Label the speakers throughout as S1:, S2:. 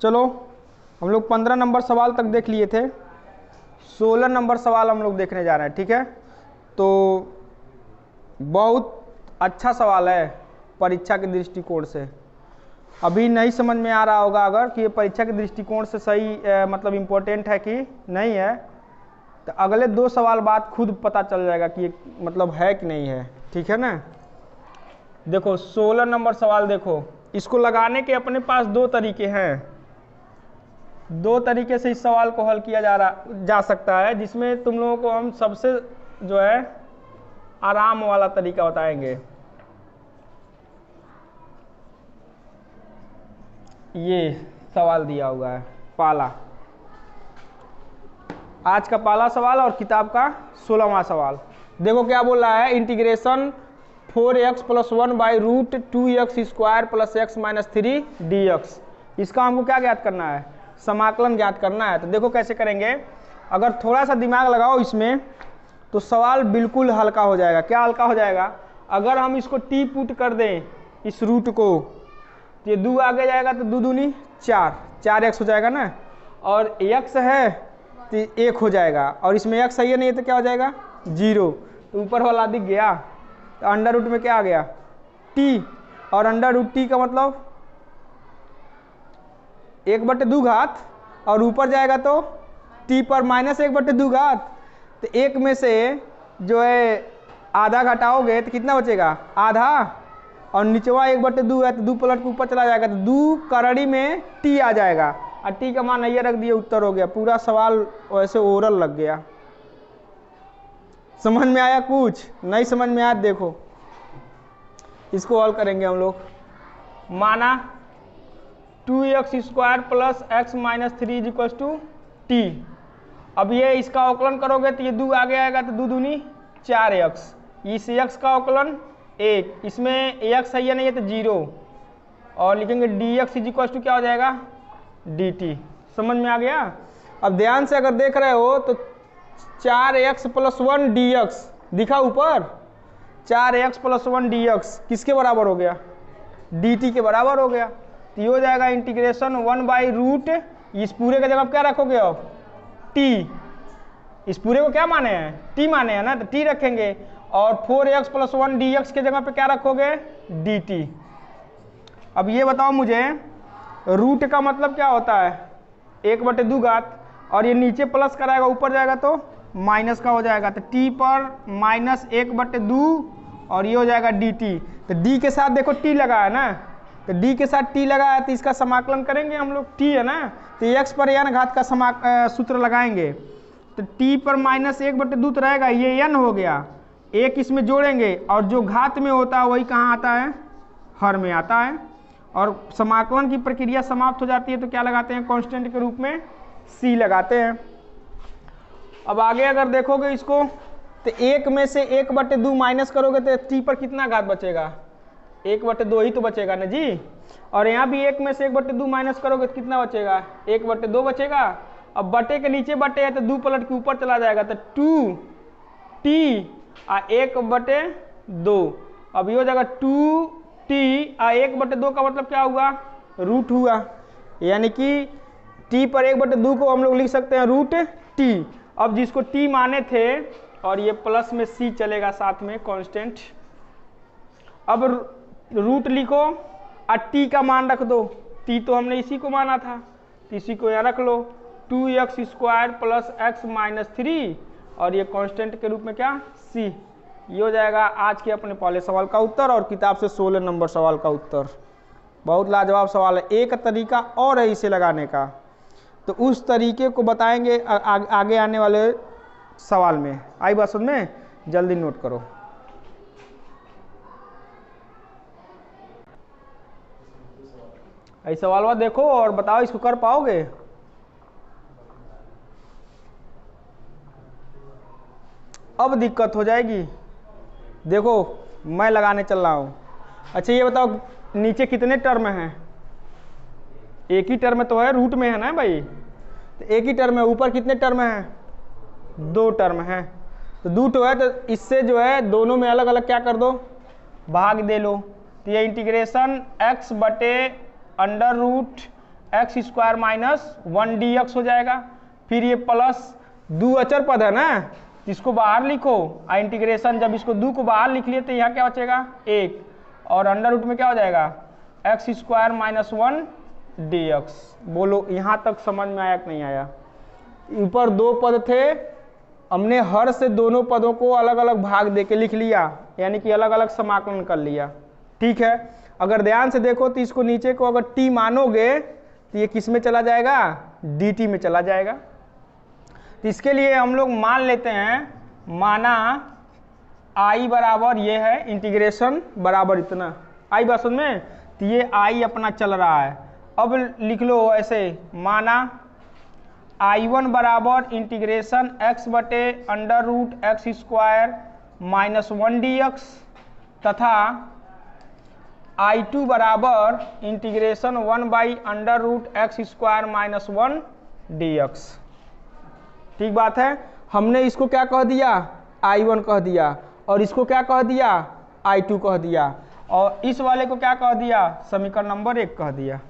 S1: चलो हम लोग 15 नंबर सवाल तक देख लिए थे, 16 नंबर सवाल हम लोग देखने जा रहे हैं। ठीक है, तो बहुत अच्छा सवाल है परीक्षा के दृष्टिकोण से। अभी नहीं समझ में आ रहा होगा अगर कि ये परीक्षा के दृष्टिकोण से सही मतलब इम्पोर्टेंट है कि नहीं है, तो अगले 2 सवाल बाद खुद पता चल जाएगा कि ये मतलब है कि नहीं है। ठीक है ना। देखो 16 नंबर सवाल देखो, इसको लगाने के अपने पास 2 तरीके हैं। 2 तरीके से इस सवाल को हल किया जा सकता है, जिसमें तुम लोगों को हम सबसे जो है आराम वाला तरीका बताएंगे। ये सवाल दिया हुआ है पहला, आज का पहला सवाल और किताब का 16वां सवाल। देखो क्या बोल रहा है, integration 4x + 1 by root 2x² + x - 3 dx। इसका हमको क्या ज्ञात करना है, समाकलन ज्ञात करना है। तो देखो कैसे करेंगे, अगर थोड़ा सा दिमाग लगाओ इसमें तो सवाल बिल्कुल हल्का हो जाएगा। क्या हल्का हो जाएगा, अगर हम इसको टी पुट कर दें इस रूट को, तो ये 2 आगे जाएगा तो 2 दूनी 4x हो जाएगा ना, और x है तो 1 हो जाएगा, और इसमें x सही है नहीं है तो क्या हो जाएगा 0। तो ऊपर वाला दिख गया, तो अंडर रूट में क्या आ गया t, और अंडर रूट t का मतलब 1/2, और ऊपर जाएगा तो t पर -1/2। तो 1 में से जो है आधा घटाओगे तो कितना बचेगा, आधा, और निचवा 1/2 है तो 2 पलट के ऊपर चला जाएगा, तो 2 करड़ी में t आ जाएगा, और t का मान ये रख दिया, उत्तर हो गया। पूरा सवाल वैसे ओरल लग गया। समझ में आया, कुछ नहीं समझ में आया देखो इसको हल करेंगे हम लोग। माना 2x² + x - 3 = t। अब ये इसका अवकलन करोगे तो ये 2 आगे आएगा तो 2 दूनी 4x, इस x का अवकलन 1, इसमें x है या नहीं है तो 0, और लिखेंगे dx = क्या हो जाएगा dt। समझ में आ गया। अब ध्यान से अगर देख रहे हो तो 4x + 1 dx दिखा ऊपर, 4x + 1 dx किसके बराबर हो गया, dt के बराबर हो गया। तो ये हो जाएगा इंटीग्रेशन 1 बाई रूट, इस पूरे का जगह क्या रखोगे अब t, इस पूरे को क्या माने हैं t माने हैं ना, तो t रखेंगे, और 4x + 1 dx के जगह पे क्या रखोगे dt। अब ये बताओ मुझे, रूट का मतलब क्या होता है 1/2, और ये नीचे प्लस कराएगा ऊपर जाएगा तो माइनस का हो जाएगा, तो t पर -1/2, और ये हो जाएगा dt। तो d के साथ देखो t लगा है ना, तो d के साथ t लगा है तो इसका समाकलन करेंगे हम लोग, t है ना, तो x पर n घात का सूत्र लगाएंगे, तो t पर -1/2 तो रहेगा, ये n हो गया, 1 इसमें जोड़ेंगे, और जो घात में होता है वही कहाँ आता है, हर में आता है, और समाकलन की प्रक्रिया समाप्त हो जाती है तो क्या लगाते हैं, कांस्टेंट के रूप में c लगाते हैं। अब आगे अगर देखोगे इसको, तो 1 में से 1/2 माइनस करोगे तो t पर कितना घात बचेगा, 1/2 ही तो बचेगा ना जी, और यहाँ भी 1 में से 1/2 माइनस करोगे तो कितना बचेगा, 1/2 बचेगा। अब बटे के नीचे बटे है तो 2 पलट के ऊपर चला जाएगा, तो 2t 1/2। अब ये हो जाएगा 2t 1/2 का मतलब क्या हुआ, रूट हुआ, यानी कि t पर 1/2 को हम लोग लिख सकते हैं रूट t। अब जिसको t माने थे, और ये प्लस में c चलेगा साथ में कांस्टेंट। अब रूट लिखो और t का मान रख दो, t तो हमने इसी को माना था, तो इसी को यहाँ रख लो, 2x² + x - 3, और ये कांस्टेंट के रूप में क्या c। ये हो जाएगा आज के अपने पहले सवाल का उत्तर, और किताब से 16 नंबर सवाल का उत्तर। बहुत लाजवाब सवाल है। एक तरीका और है इसे लगाने का, तो उस तरीके को बताएंगे आगे आने वाले सवाल में। आई बात समझ में, जल्दी नोट करो। ऐसा सवाल देखो और बताओ इसको कर पाओगे। अब दिक्कत हो जाएगी। देखो मैं लगाने चल रहा हूँ। अच्छा ये बताओ नीचे कितने टर्म हैं, एक ही टर्म तो है, रूट में है ना भाई, तो एक ही टर्म है। ऊपर कितने टर्म हैं, 2 टर्म हैं, तो 2 है, तो इससे जो है दोनों में अलग अलग क्या कर दो, भाग दे लो। तो ये integration x/√x x square minus 1 dx हो जाएगा। फिर ये प्लस 2 अचर पद है ना, इसको बाहर लिखो, इंटीग्रेशन जब इसको 2 को बाहर लिख लिए तो यहाँ क्या बचेगा 1, और अंडर रूट में क्या हो जाएगा एक्स स्क्वायर माइनस 1 dx। बोलो यहाँ तक समझ में आया कि नहीं आया? ऊपर 2 पद थे, हमने हर से दोनों पदों को अलग अलग भाग देके लिख लिया, यानी कि अलग अलग समाकलन कर लिया। ठीक है, अगर ध्यान से देखो तो इसको नीचे को अगर t मानोगे तो ये किस में चला जाएगा, dt में चला जाएगा। तो इसके लिए हम लोग मान लेते हैं, माना i बराबर ये है, इंटीग्रेशन बराबर इतना, i बस में, तो ये i अपना चल रहा है। अब लिख लो ऐसे, माना I1 बराबर इंटीग्रेशन x बटे under root x square minus 1 dx तथा I2 बराबर integration 1 by under root x square minus 1 dx। ठीक बात है, हमने इसको क्या कह दिया I1 कह दिया, और इसको क्या कह दिया I2 कह दिया, और इस वाले को क्या कह दिया समीकरण नंबर 1 कह दिया।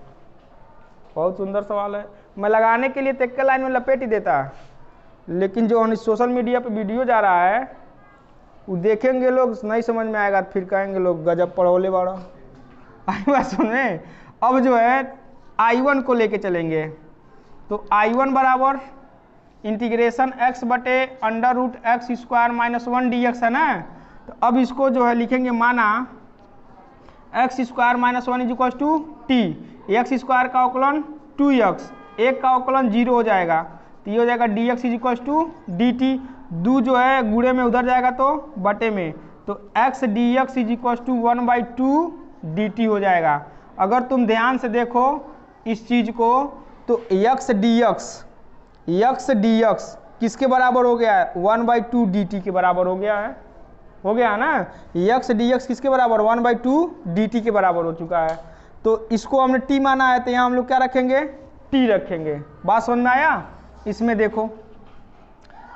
S1: बहुत सुंदर सवाल है, मैं लगाने के लिए तेक्के लाइन में लपेट ही देता, लेकिन जो हम सोशल मीडिया पे वीडियो जा रहा है वो देखेंगे लोग, नहीं समझ में आएगा फिर कहेंगे लोग गजब पढ़ोले बड़ा। आई बात सुन में, अब जो है I1 को लेके चलेंगे, तो I1 बराबर इंटीग्रेशन x बटे under root x square minus 1 dx है ना। तो अब इसको जो है लिखेंगे, माना x square minus 1 is equal to t, x square का अवकलन 2x, एक का अवकलन 0 हो जाएगा, तो ये हो जाएगा dx is equal to dt। दो जो है गुणे में उधर जाएगा तो बटे में, तो x dx is equal to 1/2 dt हो जाएगा। अगर तुम ध्यान से देखो इस चीज को, तो x dx किसके बराबर हो गया है 1/2 dt के बराबर हो गया है ना। x dx किसके बराबर 1/2 dt के बराबर हो चुका है। तो इसको हमने t माना है, तो यहाँ हम लोग क्या रखेंगे t रखेंगे। बात समझ में आया? इसमें देखो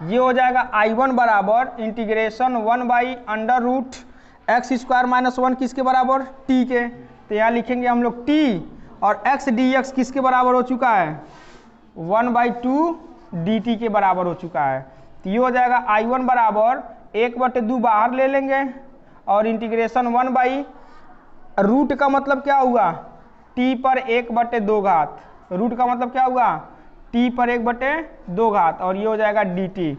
S1: ये हो जाएगा I1 बराबर integration 1 by under root x square minus 1 किसके बराबर t के, तो यहाँ लिखेंगे हम लोग t, और x dx किसके बराबर हो चुका है 1/2 dt के बराबर हो चुका है। तो ये हो जाएगा I1 बराबर 1/2 बाहर ले लेंगे, और इंटीग्रेशन 1 बाई रूट का मतलब क्या हुआ t पर 1/2 घात, रूट का मतलब क्या हुआ t पर 1/2 घात, और ये हो जाएगा dt।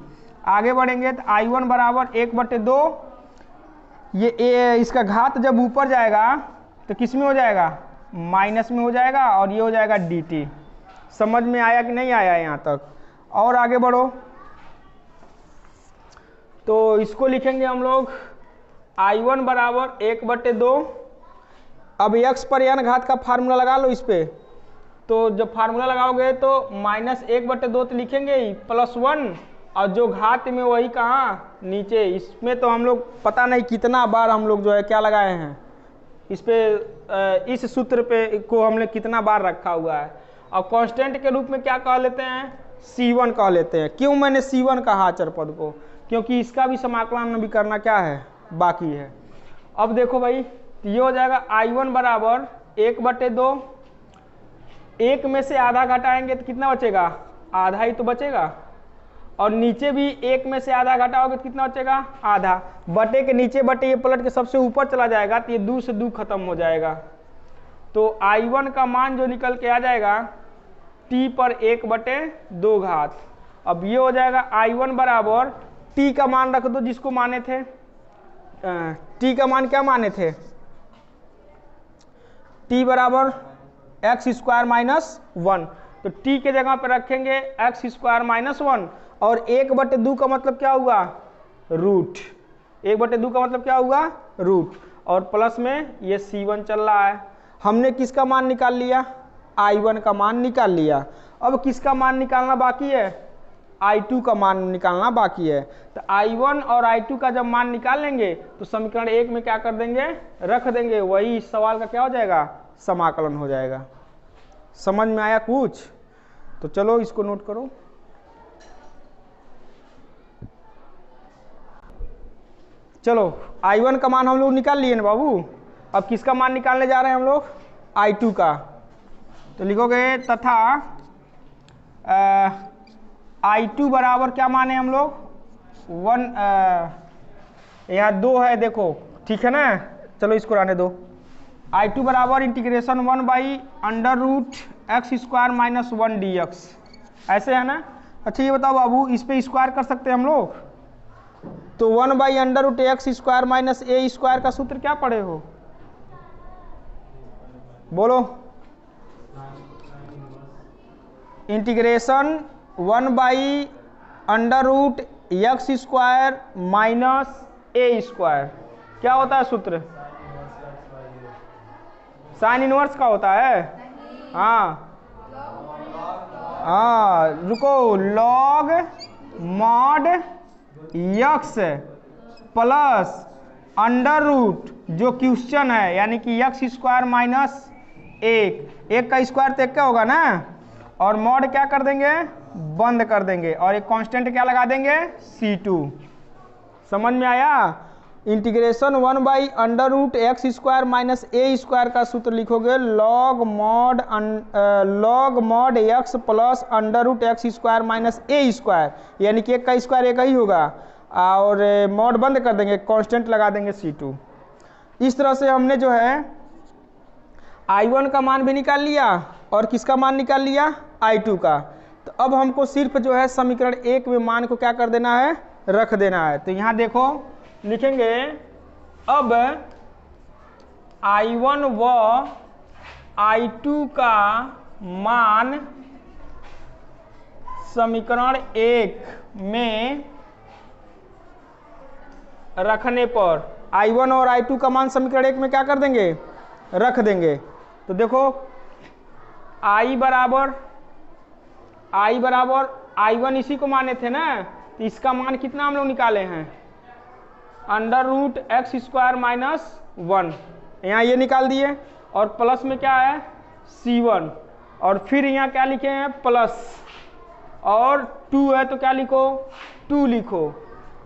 S1: आगे बढ़ेंगे तो I1 बराबर 1/2, ये इसका घात जब ऊपर जाएगा तो किस में हो जाएगा माइनस में हो जाएगा, और ये हो जाएगा dt। समझ में आया कि नहीं आया यहाँ तक? और आगे बढ़ो, तो इसको लिखेंगे हम लोग I1 बराबर 1/2। अब x पर n घात का फार्मूला लगा लो इस पे, तो जब फार्मूला लगाओगे तो -1/2 तो लिखेंगे ही, +1, और जो घात में वही कहाँ नीचे। इसमें तो हम लोग पता नहीं कितना बार हम लोग जो है क्या लगाए हैं इस पे, इस सूत्र पे को हमने कितना बार रखा हुआ है। और कांस्टेंट के रूप में क्या कह लेते हैं C1 कह लेते हैं। क्यों मैंने C1 कहा चर पद को, क्योंकि इसका भी समाकलन भी करना क्या है बाकी है। अब देखो भाई, ये हो जाएगा I1 बराबर 1/2, एक में से आधा घटाएंगे तो कितना बचेगा आधा ही तो बचेगा, और नीचे भी एक में से आधा घटाओगे तो कितना बचेगा आधा, बटे के नीचे बटे ये पलट के सबसे ऊपर चला जाएगा, तो ये 2 से 2 खत्म हो जाएगा। तो I1 का मान जो निकल के आ जाएगा t पर 1/2 घात। अब ये हो जाएगा I1 बराबर t का मान रख दो जिसको माने थे, t का मान क्या माने थे, t बराबर एक्स स्क्वायर माइनस 1, तो t के जगह पर रखेंगे एक्स स्क्वायर माइनस 1, और 1/2 का मतलब क्या हुआ रूट, 1/2 का मतलब क्या हुआ रूट, और प्लस में ये C1 चल रहा है। हमने किसका मान निकाल लिया I1 का मान निकाल लिया। अब किसका मान निकालना बाकी है I2 का मान निकालना बाकी है। तो I1 और I2 का जब मान निकाल लेंगे तो समीकरण 1 में क्या कर देंगे रख देंगे, वही इस सवाल का क्या हो जाएगा समाकलन हो जाएगा। समझ में आया कुछ? तो चलो इसको नोट करो। चलो I1 का मान हम लोग निकाल लिए ना बाबू, अब किसका मान निकालने जा रहे हैं हम लोग I2 का। तो लिखोगे तथा I2 बराबर क्या माने हम लोग 1, यहाँ 2 है देखो, ठीक है ना, चलो इसको रहने दो। I2 बराबर इंटीग्रेशन 1/√x² - 1 dx, ऐसे है ना। अच्छा ये बताओ बाबू, इस पे स्क्वायर कर सकते हैं हम लोग, तो 1/√x² - a² का सूत्र क्या पढ़े हो, बोलो। इंटीग्रेशन 1/√x² - a², क्या होता है सूत्र, साइन इनवर्स का होता है। हाँ हाँ रुको, log mod x plus under root जो क्वेश्चन है, यानी कि x² - 1 का स्क्वायर तो 1 का होगा ना, और मॉड क्या कर देंगे, बंद कर देंगे, और एक कांस्टेंट क्या लगा देंगे, C2। समझ में आया। इंटीग्रेशन 1/√x² - a² का सूत्र लिखोगे log mod x plus √x² - a², यानी कि 1 का स्क्वायर 1 ही होगा, और मॉड बंद कर देंगे, कांस्टेंट लगा देंगे C2। इस तरह से हमने जो है I1 का मान भी निकाल लिया, और किसका मान निकाल लिया, I2 का। तो अब हमको सिर्फ जो है समीकरण 1 में मान को क्या कर देना है, रख देना है। तो यहाँ देखो लिखेंगे, अब I1 व I2 का मान समीकरण 1 में रखने पर I1 और I2 का मान समीकरण 1 में क्या कर देंगे, रख देंगे। तो देखो I बराबर I1 इसी को माने थे ना, तो इसका मान कितना हम लोग निकाले हैं, √x² - 1, यहाँ ये निकाल दिए, और प्लस में क्या है C1, और फिर यहाँ क्या लिखे हैं प्लस, और 2 है तो क्या लिखो 2 लिखो,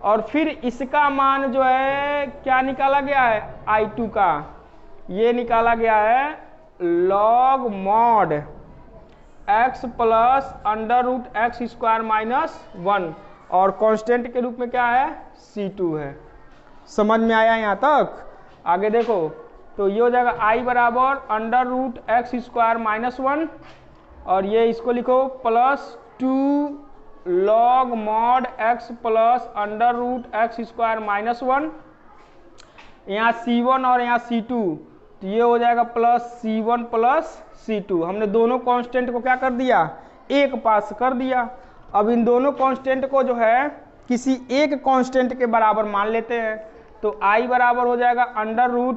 S1: और फिर इसका मान जो है क्या निकाला गया है I2 का, ये निकाला गया है log mod x plus √x² - 1, और कांस्टेंट के रूप में क्या है C2 है। समझ में आया यहाँ तक। आगे देखो, तो ये हो जाएगा I बराबर √x² - 1, और ये इसको लिखो plus 2 log mod x plus √x² - 1, यहाँ C1 और यहाँ C2, तो ये हो जाएगा प्लस C1 प्लस C2। हमने दोनों कांस्टेंट को क्या कर दिया, एक पास कर दिया। अब इन दोनों कांस्टेंट को जो है किसी एक कांस्टेंट के बराबर मान लेते हैं, तो I बराबर हो जाएगा √x²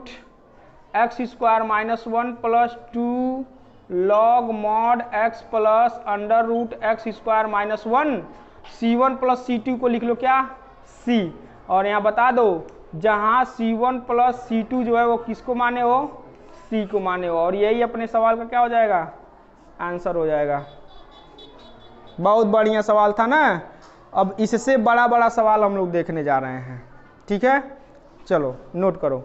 S1: - 1 plus 2 log mod x plus √x² - 1, C1 plus C2 को लिख लो क्या C, और यहाँ बता दो जहाँ C1 प्लस C2 जो है वो किसको माने हो, C को माने हो, और यही अपने सवाल का क्या हो जाएगा, आंसर हो जाएगा। बहुत बढ़िया सवाल था ना। अब इससे बड़ा सवाल हम लोग देखने जा रहे हैं, ठीक है, चलो नोट करो।